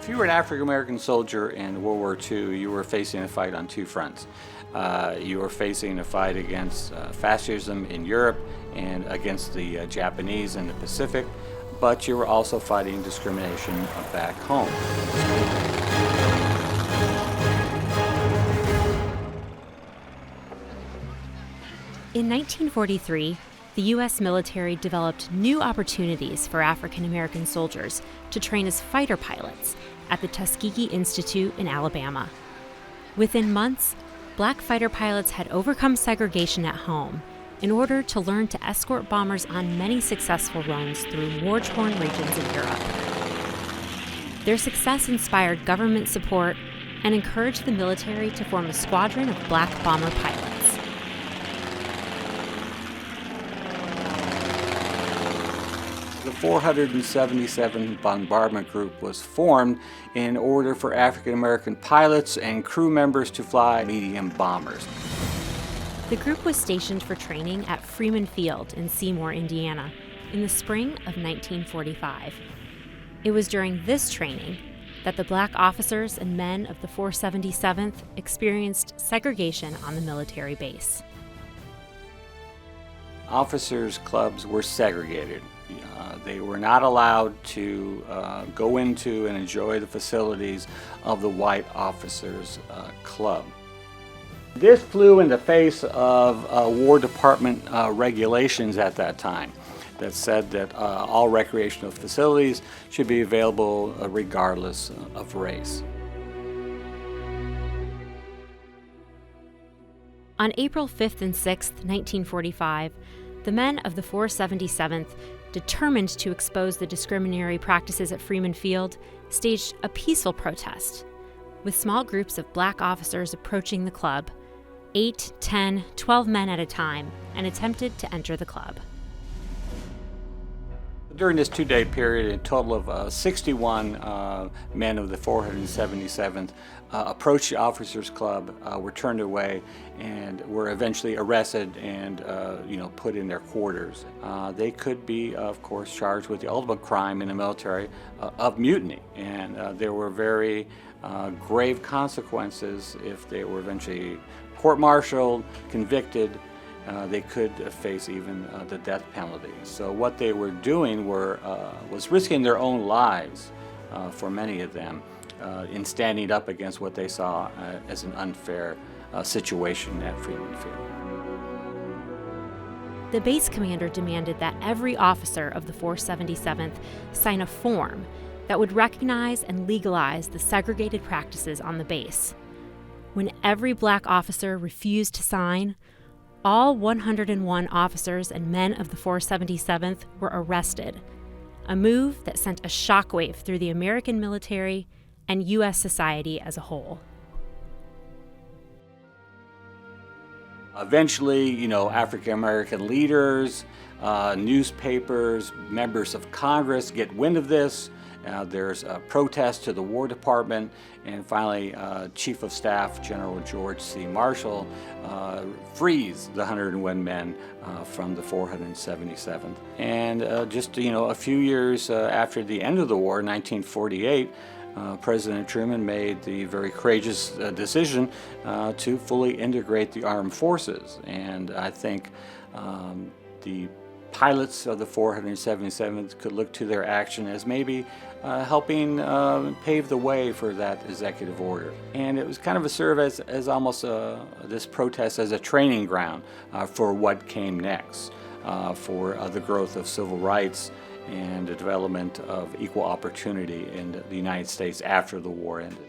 If you were an African-American soldier in World War II, you were facing a fight on two fronts. You were facing a fight against fascism in Europe and against the Japanese in the Pacific, but you were also fighting discrimination back home. In 1943, the U.S. military developed new opportunities for African American soldiers to train as fighter pilots at the Tuskegee Institute in Alabama. Within months, black fighter pilots had overcome segregation at home in order to learn to escort bombers on many successful runs through war-torn regions in Europe. Their success inspired government support and encouraged the military to form a squadron of black bomber pilots. The 477 Bombardment Group was formed in order for African American pilots and crew members to fly medium bombers. The group was stationed for training at Freeman Field in Seymour, Indiana, in the spring of 1945. It was during this training that the black officers and men of the 477th experienced segregation on the military base. Officers' clubs were segregated. They were not allowed to go into and enjoy the facilities of the white officers' club. This flew in the face of War Department regulations at that time that said that all recreational facilities should be available regardless of race. On April 5th and 6th, 1945, the men of the 477th, determined to expose the discriminatory practices at Freeman Field, staged a peaceful protest, with small groups of black officers approaching the club, 8, 10, 12 men at a time, and attempted to enter the club. During this two-day period, a total of 61 men of the 477th approached the Officers Club, were turned away, and were eventually arrested and put in their quarters. They could be, of course, charged with the ultimate crime in the military of mutiny, and there were very grave consequences if they were eventually court-martialed, convicted. They could face even the death penalty. So what they were doing was risking their own lives for many of them in standing up against what they saw as an unfair situation at Freeman Field. The base commander demanded that every officer of the 477th sign a form that would recognize and legalize the segregated practices on the base. When every black officer refused to sign, all 101 officers and men of the 477th were arrested, a move that sent a shockwave through the American military and U.S. society as a whole. Eventually, African-American leaders, newspapers, members of Congress get wind of this. There's a protest to the War Department, and finally Chief of Staff General George C. Marshall frees the 101 men from the 477th. And just a few years after the end of the war, 1948, President Truman made the very courageous decision to fully integrate the armed forces. And I think the pilots of the 477th could look to their action as maybe helping pave the way for that executive order. And it was kind of a serve as almost this protest as a training ground for what came next, for the growth of civil rights and the development of equal opportunity in the United States after the war ended.